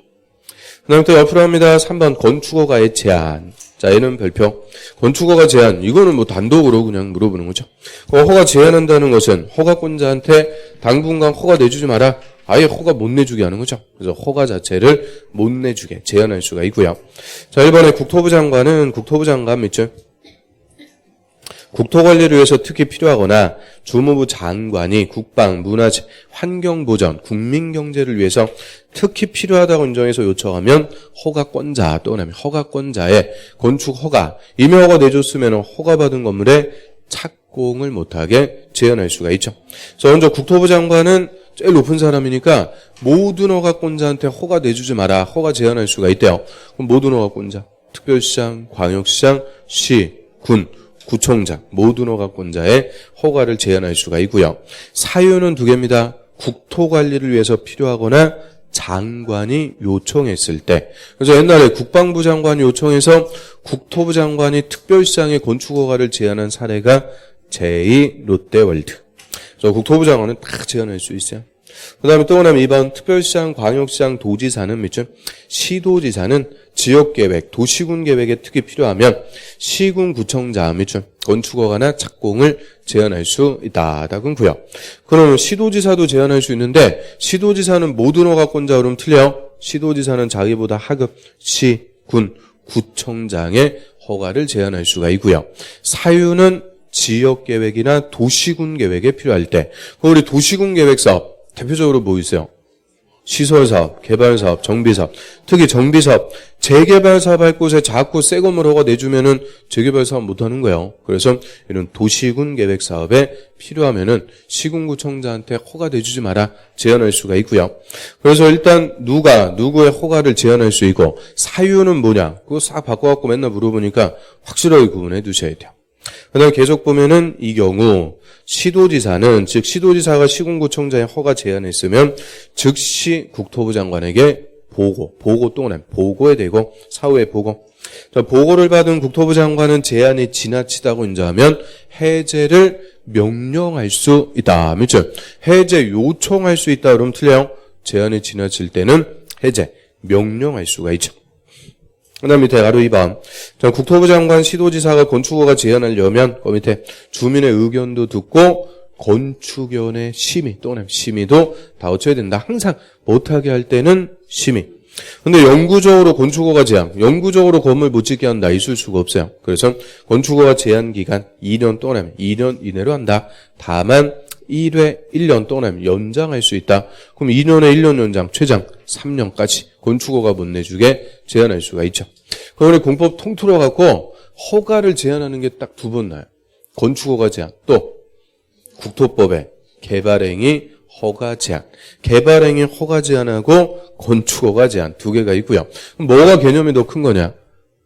그 다음에 또 옆으로 합니다. 3번 건축허가의 제한. 자, 얘는 별표. 건축허가 제한. 이거는 뭐 단독으로 그냥 물어보는 거죠. 허가 제한한다는 것은 허가권자한테 당분간 허가 내주지 마라. 아예 허가 못 내주게 하는 거죠. 그래서 허가 자체를 못 내주게 제한할 수가 있고요. 자, 1번에 국토부 장관 있죠. 국토관리를 위해서 특히 필요하거나 주무부 장관이 국방, 문화재, 환경보전, 국민경제를 위해서 특히 필요하다고 인정해서 요청하면 허가권자 또는 허가권자의 건축허가, 이미 허가 내줬으면 허가받은 건물에 착공을 못하게 제한할 수가 있죠. 그래서 먼저 국토부 장관은 제일 높은 사람이니까 모든 허가권자한테 허가 내주지 마라. 허가 제한할 수가 있대요. 그럼 모든 허가권자, 특별시장, 광역시장, 시, 군, 구청장 모든 허가권자의 허가를 제한할 수가 있고요. 사유는 2개입니다. 국토관리를 위해서 필요하거나 장관이 요청했을 때. 그래서 옛날에 국방부 장관이 요청해서 국토부 장관이 특별시장의 건축허가를 제한한 사례가 제2 롯데월드. 그래서 국토부 장관은 딱 제한할 수 있어요. 그 다음에 또 하나 2번 특별시장, 광역시장, 도지사는 밑줄 시도지사는 지역계획, 도시군계획에 특히 필요하면 시군구청장 밑줄 건축허가나 착공을 제한할 수 있다. 답은 9요. 그러면 시도지사도 제한할 수 있는데 시도지사는 모든 허가권자 그럼 틀려. 시도지사는 자기보다 하급 시, 군, 구청장의 허가를 제한할 수가 있고요. 사유는 지역계획이나 도시군계획에 필요할 때. 우리 도시군계획사업 대표적으로 뭐 있어요? 시설사업, 개발사업, 정비사업. 특히 정비사업, 재개발사업 할 곳에 자꾸 새 건물 허가 내주면은 재개발사업 못하는 거예요. 그래서 이런 도시군 계획사업에 필요하면은 시군구청장한테 허가 내주지 마라 제한할 수가 있고요. 그래서 일단 누구의 허가를 제한할 수 있고 사유는 뭐냐? 그거 싹 바꿔갖고 맨날 물어보니까 확실하게 구분해 두셔야 돼요. 그 다음에 계속 보면은 이 경우 시도지사는 즉 시도지사가 시군구청장의 허가 제한했으면 즉시 국토부 장관에게 보고 또는 보고에 대고 사후에 보고. 자, 보고를 받은 국토부 장관은 제한이 지나치다고 인정하면 해제를 명령할 수 있다. 맞죠? 해제 요청할 수 있다. 그러면 틀려요. 제한이 지나칠 때는 해제 명령할 수가 있죠. 그 다음 밑에 가로 2번. 자, 국토부 장관 시도지사가 건축허가 제한하려면 그 밑에 주민의 의견도 듣고 건축위원회 심의 또는 심의도 다 거쳐야 된다. 항상 못하게 할 때는 심의. 근데 영구적으로 건축허가 제한, 영구적으로 건물 못 짓게 한다. 있을 수가 없어요. 그래서 건축허가 제한 기간 2년 또는 2년 이내로 한다. 다만 1회 1년 또는 연장할 수 있다. 그럼 2년에 1년 연장, 최장 3년까지 건축허가 못 내주게 제한할 수가 있죠. 그러면 공법 통틀어 갖고 허가를 제한하는 게 딱 2번 나요. 건축허가 제한, 또 국토법에 개발행위 허가 제한, 개발행위 허가 제한하고 건축허가 제한 2개가 있고요. 그럼 뭐가 개념이 더 큰 거냐?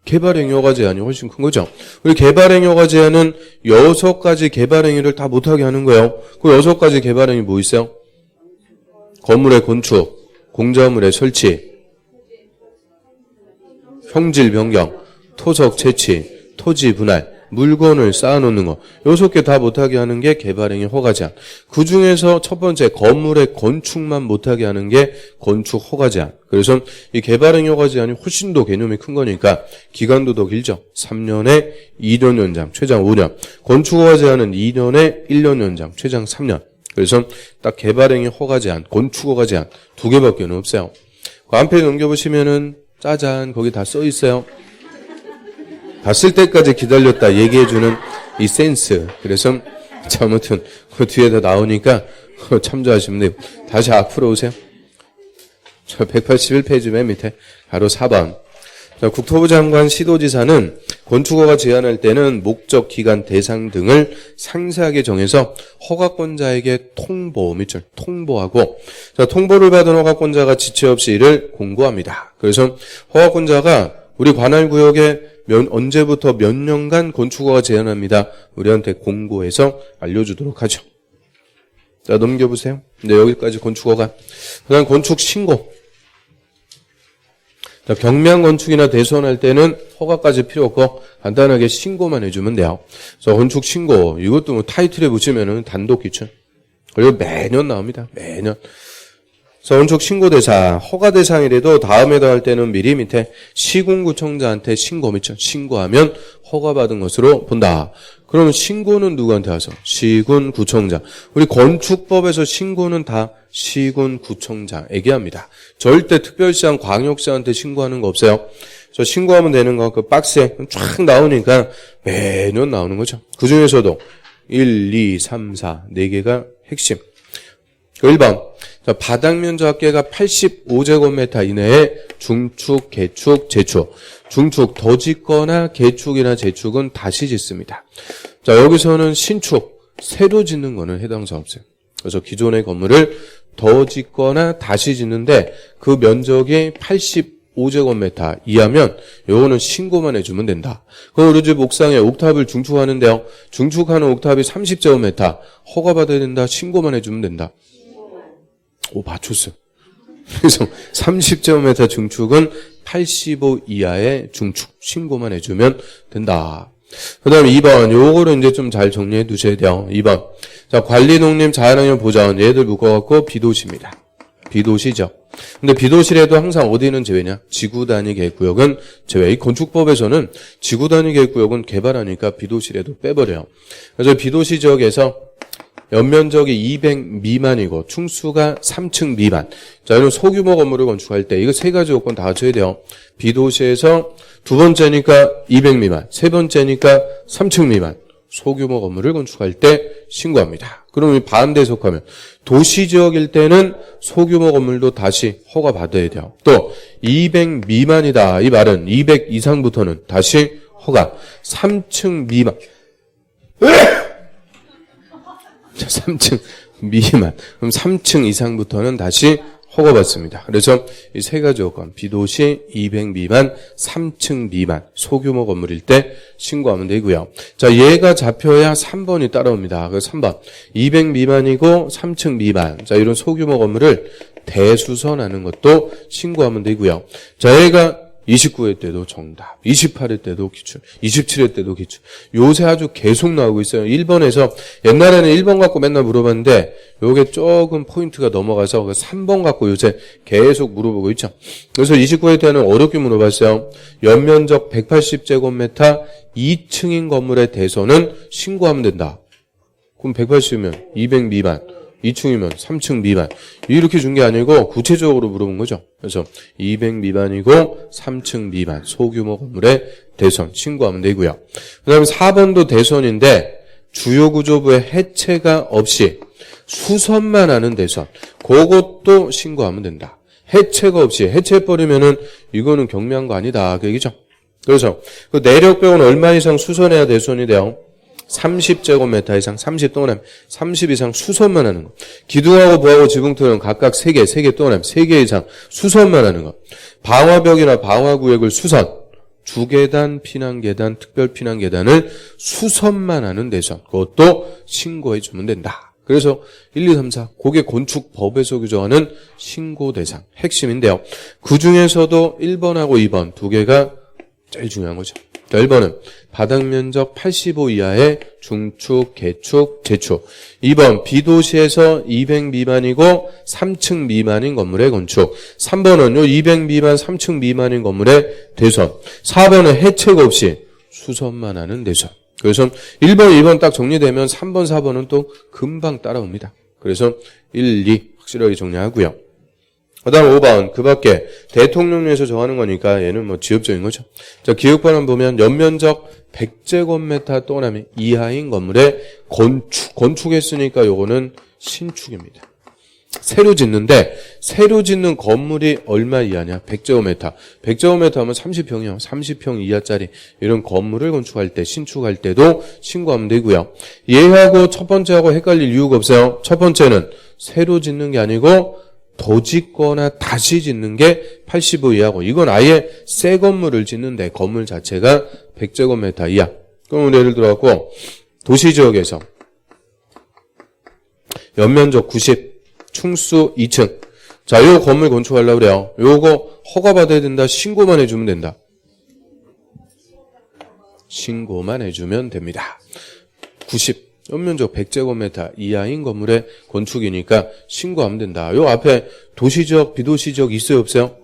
개발행위 허가 제한이 훨씬 큰 거죠. 우리 개발행위 허가 제한은 6가지 개발행위를 다 못하게 하는 거예요. 그 6가지 개발행위 뭐 있어요? 건물의 건축, 공작물의 설치, 형질 변경, 토석 채취, 토지 분할, 물건을 쌓아놓는 거. 6개 다 못하게 하는 게 개발행위 허가 제한. 그 중에서 첫 번째 건물의 건축만 못하게 하는 게 건축 허가 제한. 그래서 이 개발행위 허가 제한이 훨씬 더 개념이 큰 거니까 기간도 더 길죠. 3년에 2년 연장, 최장 5년. 건축 허가 제한은 2년에 1년 연장, 최장 3년. 그래서 딱 개발행위 허가 제한, 건축 허가 제한 2개밖에 없어요. 그 앞에 넘겨보시면은 짜잔 거기 다 써 있어요. 봤을 때까지 기다렸다 얘기해주는 이 센스. 그래서 아무튼 그 뒤에다 나오니까 참조하시면 돼요. 다시 앞으로 오세요. 저 181페이지 맨 밑에 바로 4번. 자, 국토부 장관 시도지사는 건축허가 제한할 때는 목적, 기간, 대상 등을 상세하게 정해서 허가권자에게 통보하고 자, 통보를 받은 허가권자가 지체 없이 이를 공고합니다. 그래서 허가권자가 우리 관할 구역에 언제부터 몇 년간 건축허가 제한합니다. 우리한테 공고해서 알려주도록 하죠. 자, 넘겨보세요. 네, 여기까지 건축허가. 그 다음 건축 신고. 자, 경미한 건축이나 대손할 때는 허가까지 필요 없고 간단하게 신고만 해주면 돼요. 그래서 건축 신고, 이것도 뭐 타이틀에 붙이면은 단독 기출. 그리고 매년 나옵니다. 매년. 그래서 건축 신고 대상, 허가 대상이라도 다음에도 할 때는 미리 밑에 시군구청장한테 신고하면 허가받은 것으로 본다. 그러면 신고는 누구한테 하죠? 시군구청장. 우리 건축법에서 신고는 다 시군구청장에게 합니다. 절대 특별시장, 광역시한테 신고하는 거 없어요. 저 신고하면 되는 거 그 박스에 쫙 나오니까 매년 나오는 거죠. 그 중에서도 1, 2, 3, 4, 4개가 핵심. 1번. 자, 바닥 면적 합계가 85제곱미터 이내에 중축, 개축, 재축. 중축 더 짓거나 개축이나 재축은 다시 짓습니다. 자, 여기서는 신축, 새로 짓는 거는 해당사 없어요. 그래서 기존의 건물을 더 짓거나 다시 짓는데 그 면적이 85제곱미터 이하면 요거는 신고만 해주면 된다. 그럼 우리 집 옥상에 옥탑을 중축하는데요. 중축하는 옥탑이 30제곱미터 허가받아야 된다. 신고만 해주면 된다. 오, 맞췄어요. 그래서 30제곱미터 중축은 85 이하의 중축 신고만 해주면 된다. 그 다음에 2번, 요거를 이제 좀 잘 정리해 두셔야 돼요. 2번. 자, 관리 농림 자연환경 보전, 얘들 묶어갖고 비도시입니다. 비도시죠. 근데 비도시래도 항상 어디는 제외냐? 지구 단위 계획구역은 제외. 이 건축법에서는 지구 단위 계획구역은 개발하니까 비도시래도 빼버려요. 그래서 비도시 지역에서 연면적이 200 미만이고 충수가 3층 미만. 자, 이런 소규모 건물을 건축할 때 이거 세 가지 요건 다 갖춰야 돼요. 비도시에서 두 번째니까 200 미만, 세 번째니까 3층 미만. 소규모 건물을 건축할 때 신고합니다. 그럼 반대에 속하면 도시지역일 때는 소규모 건물도 다시 허가 받아야 돼요. 또 200 미만이다. 이 말은 200 이상부터는 다시 허가. 3층 미만. 3층 미만. 그럼 3층 이상부터는 다시 허가받습니다. 그래서 이 세 가지 요건, 비도시, 200 미만, 3층 미만, 소규모 건물일 때 신고하면 되고요. 자, 얘가 잡혀야 3번이 따라옵니다. 그래서 3번, 200 미만이고 3층 미만. 자, 이런 소규모 건물을 대수선하는 것도 신고하면 되고요. 자, 얘가 29회 때도 정답, 28회 때도 기출, 27회 때도 기출. 요새 아주 계속 나오고 있어요. 1번에서 옛날에는 1번 갖고 맨날 물어봤는데 요게 조금 포인트가 넘어가서 3번 갖고 요새 계속 물어보고 있죠. 그래서 29회 때는 어렵게 물어봤어요. 연면적 180제곱미터 2층인 건물의 대선은 신고하면 된다. 그럼 180이면 200 미만. 2층이면 3층 미만. 이렇게 준 게 아니고 구체적으로 물어본 거죠. 그래서 200 미만이고 3층 미만 소규모 건물의 대선 신고하면 되고요. 그 다음에 4번도 대선인데 주요구조부의 해체가 없이 수선만 하는 대선. 그것도 신고하면 된다. 해체가 없이 해체해버리면은 이거는 경미한 거 아니다. 그 얘기죠. 그래서 그 내력벽은 얼마 이상 수선해야 대선이 돼요? 30제곱미터 이상, 30 이상 수선만 하는 거. 기둥하고 부하고 지붕틀은 각각 3개 동그라미, 3개 이상 수선만 하는 거. 방화벽이나 방화구역을 수선, 주계단, 피난계단, 특별피난계단을 수선만 하는 대선. 그것도 신고해주면 된다. 그래서 1, 2, 3, 4, 그게 건축법에서 규정하는 신고 대상, 핵심인데요. 그 중에서도 1번하고 2번 두 개가 제일 중요한 거죠. 자, 1번은 바닥 면적 85 이하의 중축, 개축, 재축. 2번 B도시에서 200 미만이고 3층 미만인 건물의 건축. 3번은 요 200 미만 3층 미만인 건물의 대선. 4번은 해책 없이 수선만 하는 대선. 그래서 1번, 2번 딱 정리되면 3번, 4번은 또 금방 따라옵니다. 그래서 1, 2 확실하게 정리하고요. 그 다음 5번, 그 밖에 대통령령에서 정하는 거니까 얘는 뭐 지역적인 거죠. 자, 기획반원 보면 연면적 100제곱미터 또는 이하인 건물의 건축했으니까 요거는 신축입니다. 새로 짓는데, 새로 짓는 건물이 얼마 이하냐? 100제곱미터. 100제곱미터 하면 30평이요. 30평 이하짜리 이런 건물을 건축할 때, 신축할 때도 신고하면 되고요. 얘하고 첫 번째하고 헷갈릴 이유가 없어요. 첫 번째는 새로 짓는 게 아니고 더 짓거나 다시 짓는 게 85 이하고, 이건 아예 새 건물을 짓는데 건물 자체가 100제곱미터 이하. 그럼 예를 들어갖고 도시지역에서 연면적 90, 충수 2층. 자, 요 건물 건축하려고 그래요. 요거 허가받아야 된다. 신고만 해주면 된다. 신고만 해주면 됩니다. 90. 연면적 100제곱미터 이하인 건물의 건축이니까 신고하면 된다. 요 앞에 도시적, 비도시적 있어요, 없어요?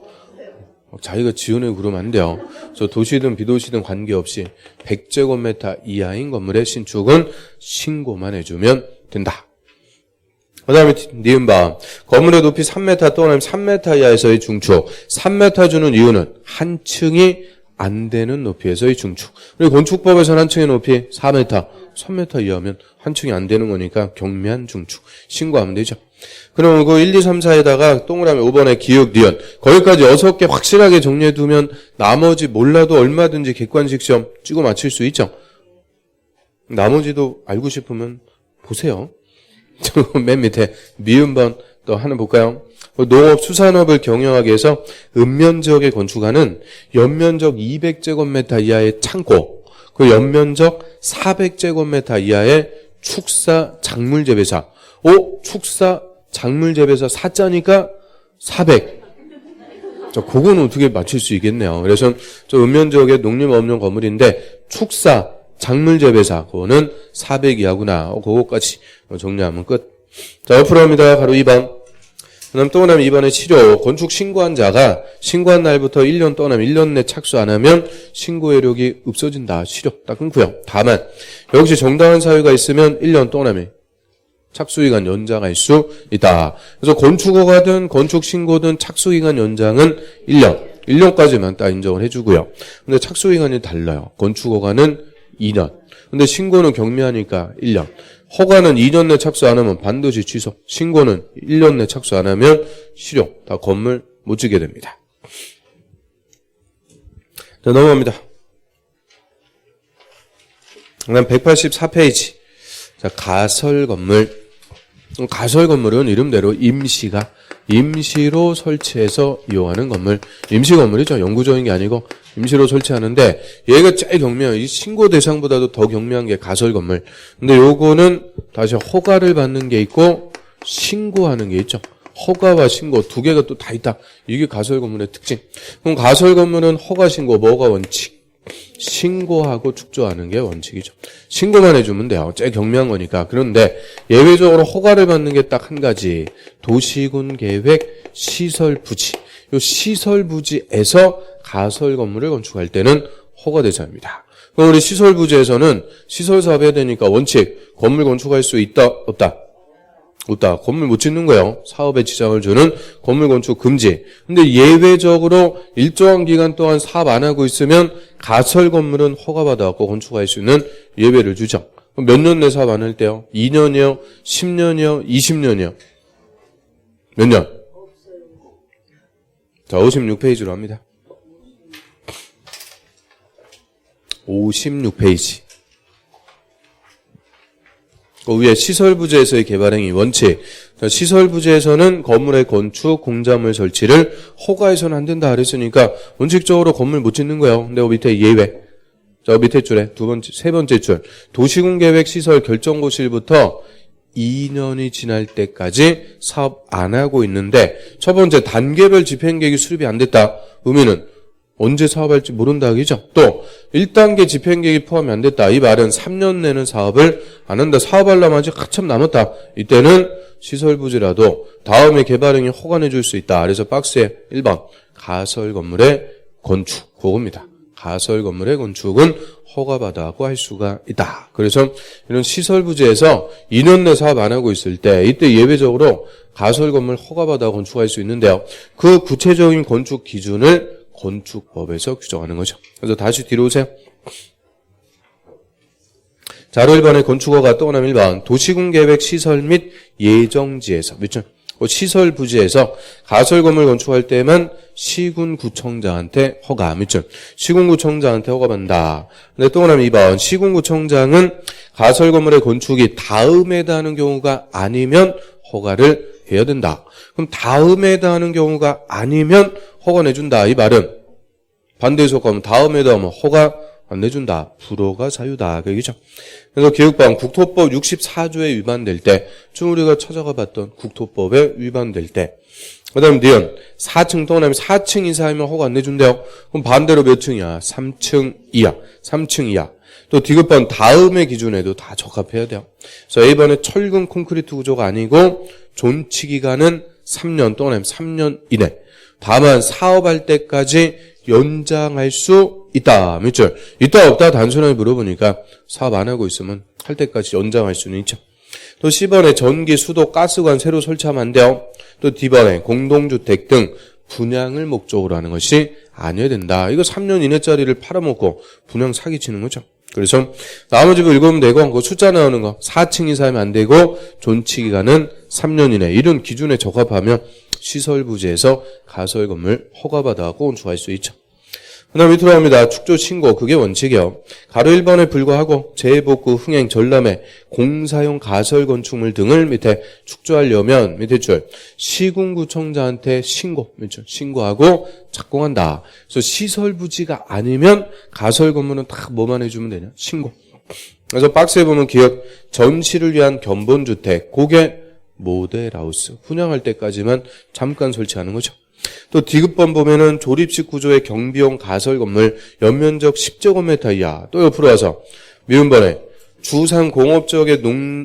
자기가 지어내고 그러면 안 돼요. 저 도시든 비도시든 관계없이 100제곱미터 이하인 건물의 신축은 신고만 해주면 된다. 그 다음에 니은바 건물의 높이 3m 또는 3m 이하에서의 중축. 3m 주는 이유는 한 층이 안 되는 높이에서의 중축. 그리고 건축법에서는 한 층의 높이 4m, 3m 이하면 한 층이 안 되는 거니까 경미한 중축. 신고하면 되죠. 그러면 그 1, 2, 3, 4에다가 동그라미 5번에 기역, 니은. 거기까지 6개 확실하게 정리해두면 나머지 몰라도 얼마든지 객관식 시험 찍어 맞힐 수 있죠. 나머지도 알고 싶으면 보세요. 맨 밑에 미음번 또 하나 볼까요? 농업, 수산업을 경영하기 위해서 읍면지역에 건축하는 연면적 200제곱미터 이하의 창고, 그 연면적 400제곱미터 이하의 축사 작물재배사. 축사 작물재배사 4자니까 400. 자, 그건 어떻게 맞출 수 있겠네요. 그래서 저 읍면지역의 농림업용 건물인데 축사 작물재배사, 그거는 400 이하구나. 그거까지 정리하면 끝. 자, 옆으로 합니다. 바로 2번. 그 다음 또 나면 2번에 치료. 건축 신고한 자가 신고한 날부터 1년 떠나면 1년 내 착수 안 하면 신고 효력이 없어진다. 치료. 딱 끊고요. 다만 역시 정당한 사유가 있으면 1년 떠나면 착수기간 연장할 수 있다. 그래서 건축허가든 건축 신고든 착수기간 연장은 1년. 1년까지만 딱 인정을 해주고요. 근데 착수기간이 달라요. 건축허가는 2년. 근데 신고는 경미하니까 1년. 허가는 2년 내 착수 안 하면 반드시 취소. 신고는 1년 내 착수 안 하면 실효. 다 건물 못 짓게 됩니다. 자, 넘어갑니다. 그다음 184페이지. 자, 가설 건물. 가설 건물은 이름대로 임시로 설치해서 이용하는 건물. 임시 건물이죠. 영구적인 게 아니고 임시로 설치하는데 얘가 제일 경미해요. 이 신고 대상보다도 더 경미한 게 가설 건물. 근데 요거는 다시 허가를 받는 게 있고 신고하는 게 있죠. 허가와 신고 두 개가 또 다 있다. 이게 가설 건물의 특징. 그럼 가설 건물은 허가 신고 뭐가 원칙? 신고하고 축조하는 게 원칙이죠. 신고만 해주면 돼요. 제일 경미한 거니까. 그런데 예외적으로 허가를 받는 게 딱 한 가지. 도시군 계획 시설 부지. 요 시설 부지에서 가설 건물을 건축할 때는 허가 대상입니다. 그럼 우리 시설 부지에서는 시설 사업 해야 되니까 원칙 건물 건축할 수 있다 없다? 없다. 건물 못 짓는 거예요. 사업에 지장을 주는 건물 건축 금지. 근데 예외적으로 일정한 기간 동안 사업 안 하고 있으면 가설 건물은 허가받아갖고 건축할 수 있는 예외를 주죠. 몇 년 내 사업 안 할 때요? 2년이요? 10년이요? 20년이요? 몇 년? 자, 56페이지로 합니다. 56페이지. 위에 시설부지에서의 개발행위 원칙. 시설부지에서는 건물의 건축, 공작물 설치를 허가해서는 안 된다 그랬으니까 원칙적으로 건물 못 짓는 거예요. 근데 밑에 예외. 자, 밑에 줄에 세 번째 줄. 도시군계획 시설 결정고시일부터 2년이 지날 때까지 사업 안 하고 있는데 첫 번째 단계별 집행계획이 수립이 안 됐다. 의미는 언제 사업할지 모른다 그죠? 또 1단계 집행계획이 포함이 안 됐다. 이 말은 3년 내는 사업을 안 한다. 사업하려면 아직 한참 남았다. 이때는 시설부지라도 다음에 개발행위 허가내 줄 수 있다. 그래서 박스에 1번 가설 건물의 건축 그겁니다. 가설 건물의 건축은 허가받아고 할 수가 있다. 그래서 이런 시설부지에서 2년 내 사업 안 하고 있을 때 이때 예외적으로 가설 건물 허가받아 건축할 수 있는데요. 그 구체적인 건축 기준을 건축법에서 규정하는 거죠. 그래서 다시 뒤로 오세요. 자료 1번의 건축허가 또 하나 1번 도시군계획 시설 및 예정지에서 그렇죠? 시설 부지에서 가설 건물 건축할 때만 시군구청장한테 허가 그렇죠? 시군구청장한테 허가받는다. 근데 또 하나 2번 시군구청장은 가설 건물의 건축이 다음에다 하는 경우가 아니면 허가를 해야 된다. 그럼 다음에다 하는 경우가 아니면 허가 내준다. 이 말은 반대해서 가면 다음에다 하면 허가 안 내준다. 불허가 사유다. 그 얘기죠. 그래서 교육법 국토법 64조에 위반될 때, 지금 우리가 찾아가 봤던 국토법에 위반될 때, 그 다음 니은 4층 또는 4층 이상이면 허가 안 내준대요. 그럼 반대로 몇 층이야? 3층 이하. 3층 이하. 또 디귿번 다음의 기준에도 다 적합해야 돼요. 그래서 A번에 철근 콘크리트 구조가 아니고 존치 기간은 3년 또는 3년 이내. 다만 사업할 때까지 연장할 수 있다. 밑줄. 있다 없다 단순하게 물어보니까 사업 안 하고 있으면 할 때까지 연장할 수는 있죠. 또 C번에 전기, 수도, 가스관 새로 설치하면 안 돼요. 또 D번에 공동주택 등 분양을 목적으로 하는 것이 아니어야 된다. 이거 3년 이내짜리를 팔아먹고 분양 사기치는 거죠. 그래서 나머지 거 읽으면 되고 그 숫자 나오는 거 4층 이상이면 안 되고 존치 기간은 3년 이내 이런 기준에 적합하면 시설부지에서 가설 건물 허가받아 건축할 수 있죠. 그 다음 밑으로 갑니다. 축조 신고 그게 원칙이요. 가로 1번에 불과하고 재해복구 흥행 전람회 공사용 가설 건축물 등을 밑에 축조하려면 밑에 줄 시군구청장한테 신고하고 착공한다. 그래서 시설부지가 아니면 가설 건물은 다 뭐만 해주면 되냐? 신고. 그래서 박스에 보면 기억 전시를 위한 견본주택 그게 모델하우스 분양할 때까지만 잠깐 설치하는 거죠. 또 디귿번 보면은 조립식 구조의 경비용 가설 건물 연면적 10제곱미터 이하. 또 옆으로 와서 미음번에 주상 공업적의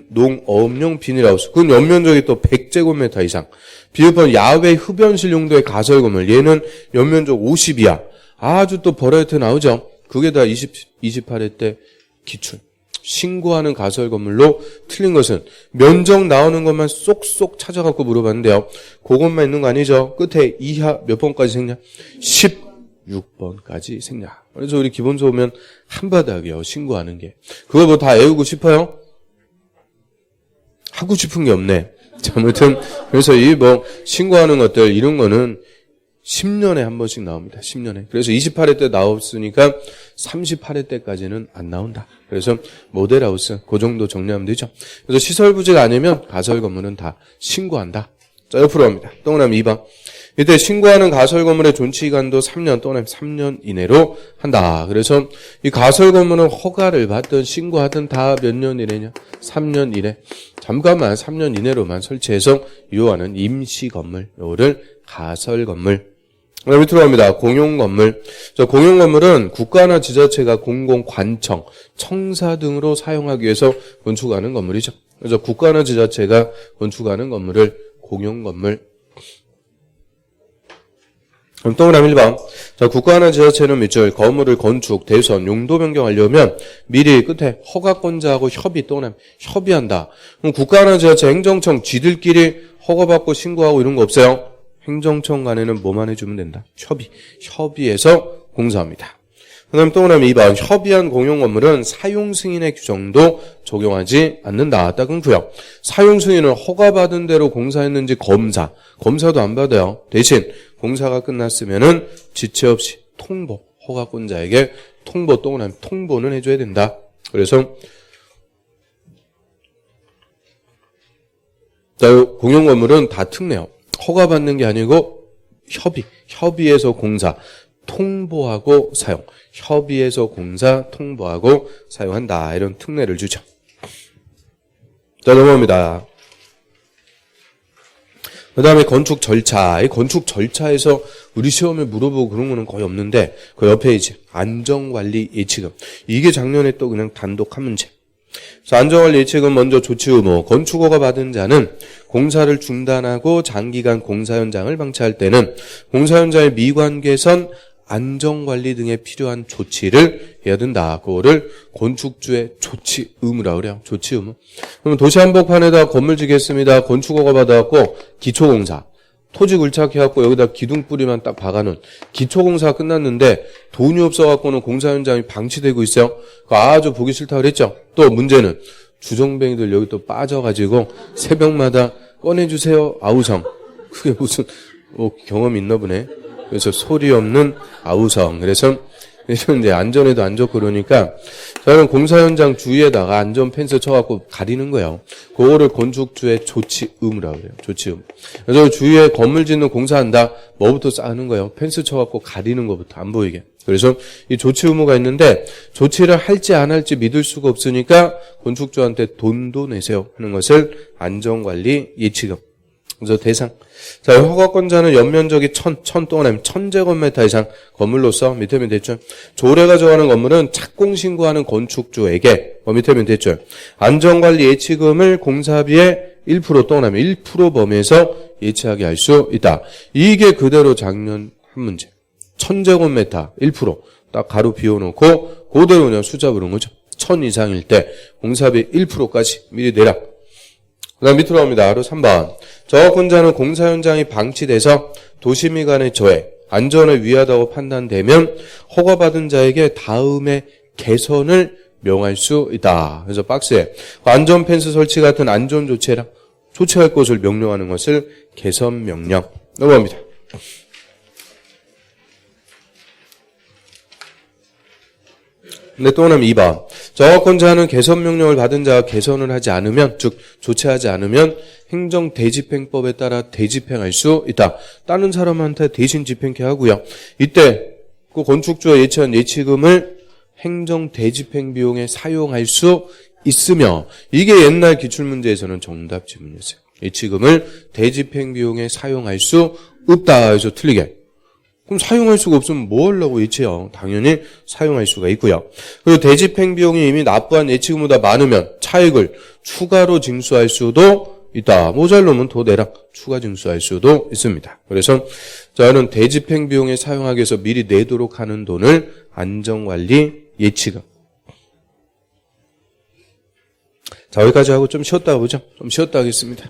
농어업용 비닐하우스. 그건 연면적이 또 100제곱미터 이상. 비읍번 야외 흡연실 용도의 가설 건물. 얘는 연면적 50 이하. 아주 또 버라이어티 나오죠. 그게 다 28회 때 기출. 신고하는 가설 건물로 틀린 것은 면적 나오는 것만 쏙쏙 찾아갖고 물어봤는데요. 그것만 있는 거 아니죠. 끝에 이하 몇 번까지 생략? 16번까지 생략. 그래서 우리 기본서 보면 한바닥이요. 신고하는 게. 그거 뭐 다 외우고 싶어요? 하고 싶은 게 없네. 자, 아무튼 그래서 이 뭐 신고하는 것들 이런 거는 10년에 한 번씩 나옵니다. 10년에. 그래서 28회 때 나왔으니까 38회 때까지는 안 나온다. 그래서 모델하우스 그 정도 정리하면 되죠. 그래서 시설부지가 아니면 가설 건물은 다 신고한다. 자, 옆으로 갑니다. 동그라미 2번. 이때 신고하는 가설 건물의 존치 기간도 3년 또는 3년 이내로 한다. 그래서 이 가설 건물은 허가를 받든 신고하든 다 몇 년 이내냐? 3년 이내. 잠깐만 3년 이내로만 설치해서 이용하는 임시 건물. 요거를 가설 건물. 밑으로 갑니다. 공용건물. 공용건물은 국가나 지자체가 공공관청, 청사 등으로 사용하기 위해서 건축하는 건물이죠. 그래서 국가나 지자체가 건축하는 건물을 공용건물. 그럼 동그라미 1번. 자, 국가나 지자체는 밑줄 건물을 건축, 대선, 용도 변경하려면 미리 끝에 허가권자하고 협의한다. 그럼 국가나 지자체 행정청 지들끼리 허가받고 신고하고 이런 거 없어요? 행정청 간에는 뭐만 해주면 된다? 협의해서 공사합니다. 그 다음 동그라미 2번. 협의한 공용건물은 사용승인의 규정도 적용하지 않는다. 딱 끊고요. 사용승인은 허가받은 대로 공사했는지 검사도 안 받아요. 대신 공사가 끝났으면은 지체 없이 통보, 허가권자에게 통보 동그라미 통보는 해줘야 된다. 그래서 공용건물은 다 특례요. 허가받는 게 아니고 협의해서 공사, 통보하고 사용. 협의해서 공사, 통보하고 사용한다. 이런 특례를 주죠. 자, 넘어갑니다. 그 다음에 건축 절차. 이 건축 절차에서 우리 시험에 물어보고 그런 거는 거의 없는데, 그 옆에 이제 안전관리 예치금. 이게 작년에 또 그냥 단독 한 문제. 그래서 안전관리 예치금 먼저 조치 의무. 건축허가 받은 자는 공사를 중단하고 장기간 공사 현장을 방치할 때는 공사 현장의 미관 개선, 안전관리 등에 필요한 조치를 해야 된다. 그거를 건축주의 조치 의무라고 그래요. 조치 의무. 그러면 도시 한복판에다 건물 짓겠습니다. 건축허가 받아갖고 기초공사. 토지 굴착해갖고 여기다 기둥뿌리만 딱 박아놓은 기초공사가 끝났는데 돈이 없어갖고는 공사 현장이 방치되고 있어요. 아주 보기 싫다고 그랬죠. 또 문제는 주정뱅이들 여기 또 빠져가지고 새벽마다 꺼내주세요. 아우성. 그게 무슨 경험이 있나 보네. 그래서 소리 없는 아우성. 그래서 이제 안전에도 안 좋고 그러니까 저는 공사 현장 주위에다가 안전 펜스 쳐갖고 가리는 거예요. 그거를 건축주의 조치 의무라고 그래요. 조치 의무. 그래서 주위에 건물 짓는 공사한다. 뭐부터 쌓는 거예요? 펜스 쳐갖고 가리는 것부터 안 보이게. 그래서 이 조치 의무가 있는데 조치를 할지 안 할지 믿을 수가 없으니까 건축주한테 돈도 내세요 하는 것을 안전관리 예치금. 그래서 대상. 자, 허가권자는 연면적이 1000 또는 1000제곱미터 이상 건물로서 밑에 면 됐죠. 조례가 정하는 건물은 착공 신고하는 건축주에게 밑에 면 됐죠. 안전관리 예치금을 공사비의 1% 또는 1% 범위에서 예치하게 할 수 있다. 이게 그대로 작년 한 문제. 1000제곱미터 1% 딱 가로 비워놓고 그대로 그냥 숫자 부른 거죠. 1000 이상일 때 공사비 1%까지 미리 내라. 그 다음 밑으로 갑니다. 바로 3번. 저건자는 공사 현장이 방치돼서 도시미 간의 저해, 안전에 위하다고 판단되면 허가받은 자에게 다음에 개선을 명할 수 있다. 그래서 박스에 안전 펜스 설치 같은 안전 조치해라. 조치할 것을 명령하는 것을 개선 명령. 넘어갑니다. 근데 또 하나는 2번. 저건자는 개선 명령을 받은 자가 개선을 하지 않으면, 즉 조치하지 않으면 행정대집행법에 따라 대집행할 수 있다. 다른 사람한테 대신 집행케 하고요. 이때 그 건축주가 예치한 예치금을 행정대집행 비용에 사용할 수 있으며, 이게 옛날 기출문제에서는 정답 지문이었어요. 예치금을 대집행 비용에 사용할 수 없다 해서 틀리게. 그럼 사용할 수가 없으면 뭐 하려고 예치해요? 당연히 사용할 수가 있고요. 그리고 대집행 비용이 이미 납부한 예치금보다 많으면 차익을 추가로 징수할 수도 있다. 모자르면 더 내라. 추가 징수할 수도 있습니다. 그래서 저는 대집행 비용에 사용하기 위해서 미리 내도록 하는 돈을 안전관리 예치금. 자, 여기까지 하고 좀 쉬었다 보죠. 좀 쉬었다 하겠습니다.